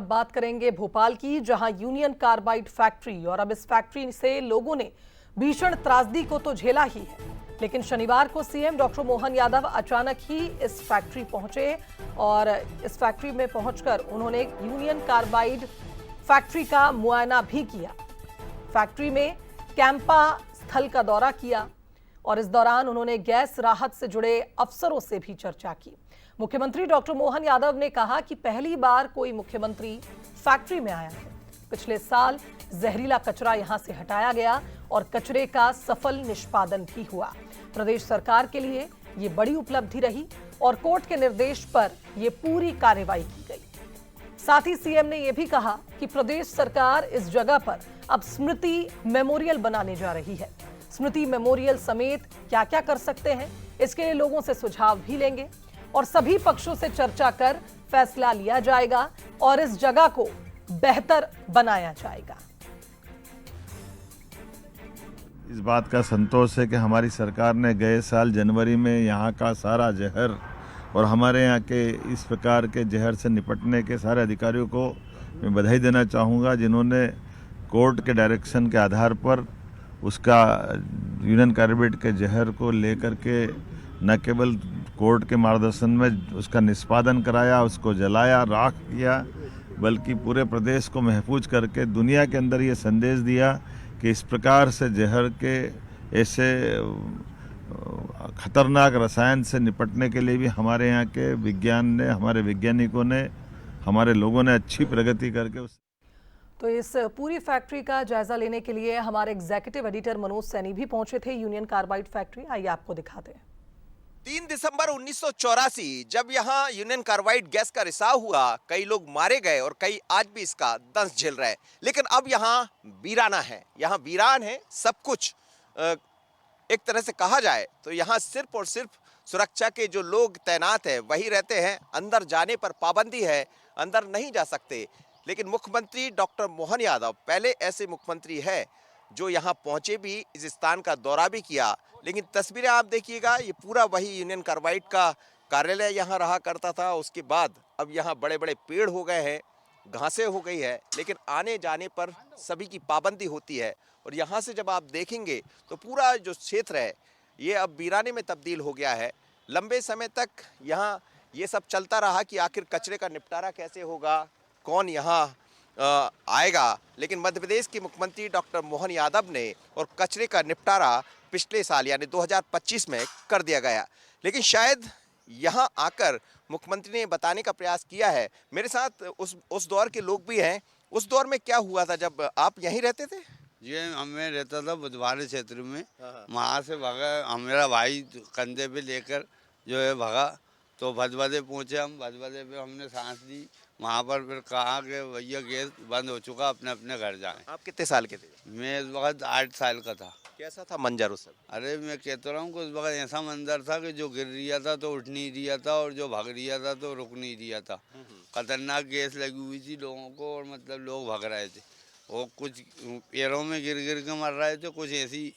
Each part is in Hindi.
बात करेंगे भोपाल की, जहां यूनियन कार्बाइड फैक्ट्री और अब इस फैक्ट्री से लोगों ने भीषण त्रासदी को तो झेला ही है, लेकिन शनिवार को सीएम डॉक्टर मोहन यादव अचानक ही इस फैक्ट्री पहुंचे और इस फैक्ट्री में पहुंचकर उन्होंने यूनियन कार्बाइड फैक्ट्री का मुआयना भी किया। फैक्ट्री में कैंपा स्थल का दौरा किया और इस दौरान उन्होंने गैस राहत से जुड़े अफसरों से भी चर्चा की। मुख्यमंत्री डॉक्टर मोहन यादव ने कहा कि पहली बार कोई मुख्यमंत्री फैक्ट्री में आया है। पिछले साल जहरीला कचरा यहां से हटाया गया और कचरे का सफल निष्पादन भी हुआ। प्रदेश सरकार के लिए ये बड़ी उपलब्धि रही और कोर्ट के निर्देश पर यह पूरी कार्रवाई की गई। साथ ही सीएम ने यह भी कहा कि प्रदेश सरकार इस जगह पर अब स्मृति मेमोरियल बनाने जा रही है। स्मृति मेमोरियल समेत क्या क्या कर सकते हैं, इसके लिए लोगों से सुझाव भी लेंगे और सभी पक्षों से चर्चा कर फैसला लिया जाएगा और इस जगह को बेहतर बनाया जाएगा। इस बात का संतोष है कि हमारी सरकार ने गए साल जनवरी में यहाँ का सारा जहर और हमारे यहाँ के इस प्रकार के जहर से निपटने के सारे अधिकारियों को मैं बधाई देना चाहूँगा, जिन्होंने कोर्ट के डायरेक्शन के आधार पर उसका यूनियन कार्बाइड के जहर को लेकर के न केवल कोर्ट के मार्गदर्शन में उसका निष्पादन कराया, उसको जलाया, राख किया, बल्कि पूरे प्रदेश को महफूज करके दुनिया के अंदर ये संदेश दिया कि इस प्रकार से जहर के ऐसे खतरनाक रसायन से निपटने के लिए भी हमारे यहाँ के विज्ञान ने, हमारे वैज्ञानिकों ने, हमारे लोगों ने अच्छी प्रगति करके तो इस पूरी फैक्ट्री का जायजा लेने के लिए हमारे एग्जीक्यूटिव एडिटर मनोज सैनी भी पहुंचे थे यूनियन कार्बाइड फैक्ट्री। आइए आपको दिखाते हैं। 3 दिसंबर 1984 जब यहाँ यूनियन कार्बाइड गैस का रिसाव हुआ, कई लोग मारे गए और कई आज भी इसका दंश झेल रहे हैं। लेकिन अब यहाँ वीराना है, यहाँ वीरान है सब कुछ। एक तरह से कहा जाए तो यहाँ सिर्फ और सिर्फ सुरक्षा के जो लोग तैनात हैं वही रहते हैं। अंदर जाने पर पाबंदी है, अंदर नहीं जा सकते। लेकिन मुख्यमंत्री डॉक्टर मोहन यादव पहले ऐसे मुख्यमंत्री है जो यहाँ पहुंचे भी, इस स्थान का दौरा भी किया। लेकिन तस्वीरें आप देखिएगा, ये पूरा वही यूनियन कार्बाइड का कार्यालय यहाँ रहा करता था। उसके बाद अब यहाँ बड़े बड़े पेड़ हो गए हैं, घासें हो गई है, लेकिन आने जाने पर सभी की पाबंदी होती है। और यहाँ से जब आप देखेंगे तो पूरा जो क्षेत्र है ये अब वीराने में तब्दील हो गया है। लंबे समय तक यहाँ ये सब चलता रहा कि आखिर कचरे का निपटारा कैसे होगा, कौन यहाँ आएगा। लेकिन मध्य प्रदेश के मुख्यमंत्री डॉक्टर मोहन यादव ने और कचरे का निपटारा पिछले साल यानी 2025 में कर दिया गया। लेकिन शायद यहाँ आकर मुख्यमंत्री ने बताने का प्रयास किया है। मेरे साथ उस दौर के लोग भी हैं। उस दौर में क्या हुआ था जब आप यहीं रहते थे? जी, मैं रहता था बुधवार क्षेत्र में। वहाँ से भागा, मेरा भाई कंधे पे लेकर जो है भागा, तो भदभदे पहुँचे हम। भदभदे पे हमने सांस ली। वहाँ पर फिर कहा कि भैया गैस बंद हो चुका, अपने अपने घर जाएं। आप कितने साल के थे? मैं इस वक्त 8 साल का था। कैसा था मंजर उस समय? अरे मैं कहता रहा हूँ कि उस वक्त ऐसा मंजर था कि जो गिर रिया था तो उठ नहीं रिया था और जो भाग रिया था तो रुक नहीं रिया था। खतरनाक गैस लगी हुई थी लोगों को और मतलब लोग भाग रहे थे। वो कुछ पैरों में गिर गिर के मर रहे थे, कुछ ऐसी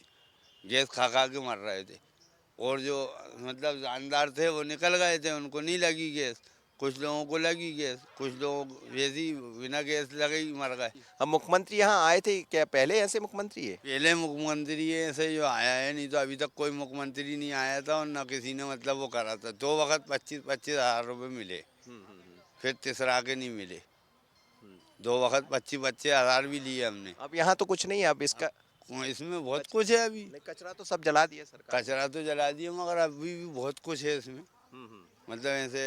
गैस खा खा के मर रहे थे। और जो मतलब जानदार थे वो निकल गए थे, उनको नहीं लगी गैस। कुछ लोगों को लगी गैस, कुछ लोग वैसी बिना गैस लगे ही मर गए। अब मुख्यमंत्री यहाँ आए थे क्या? पहले ऐसे मुख्यमंत्री है? पहले मुख्यमंत्री है ऐसे जो आया है, नहीं तो अभी तक कोई मुख्यमंत्री नहीं आया था और न किसी ने मतलब वो करा था। 2 वक्त 25-25 हज़ार रुपये मिले, फिर तीसरा के नहीं मिले। 2 वक्त 25-25 हज़ार भी लिए हमने। अब यहाँ तो कुछ नहीं है। अब इसमें बहुत कुछ है अभी। कचरा तो सब जला दिया सरकार। कचरा तो जला दिया, मगर अभी भी बहुत कुछ है इसमें। मतलब ऐसे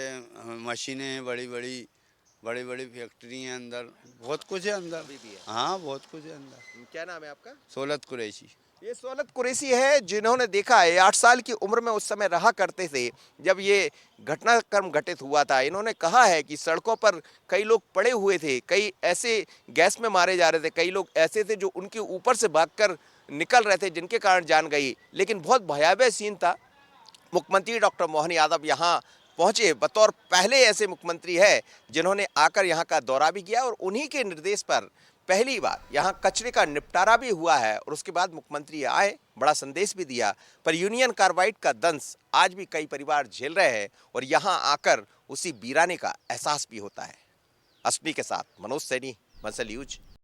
मशीनें हैं, बड़ी बड़ी फैक्ट्री हैं, अंदर बहुत कुछ है अंदर। भी है। हाँ, बहुत कुछ है अंदर। क्या नाम है आपका? सोलत कुरैशी। ये सोलत कुरैशी है, जिन्होंने देखा है। 8 साल की उम्र में उस समय रहा करते थे जब ये घटनाक्रम घटित हुआ था। इन्होंने कहा है कि सड़कों पर कई लोग पड़े हुए थे, कई ऐसे गैस में मारे जा रहे थे, कई लोग ऐसे थे जो उनके ऊपर से भागकर निकल रहे थे, जिनके कारण जान गई। लेकिन बहुत भयावह सीन था। मुख्यमंत्री डॉक्टर मोहन यादव यहाँ पहुंचे, बतौर पहले ऐसे मुख्यमंत्री है जिन्होंने आकर यहाँ का दौरा भी किया और उन्हीं के निर्देश पर पहली बार यहाँ कचरे का निपटारा भी हुआ है। और उसके बाद मुख्यमंत्री आए, बड़ा संदेश भी दिया। पर यूनियन कार्बाइड का दंश आज भी कई परिवार झेल रहे हैं और यहाँ आकर उसी वीराने का एहसास भी होता है। असमी के साथ मनोज सैनी, बंसल न्यूज।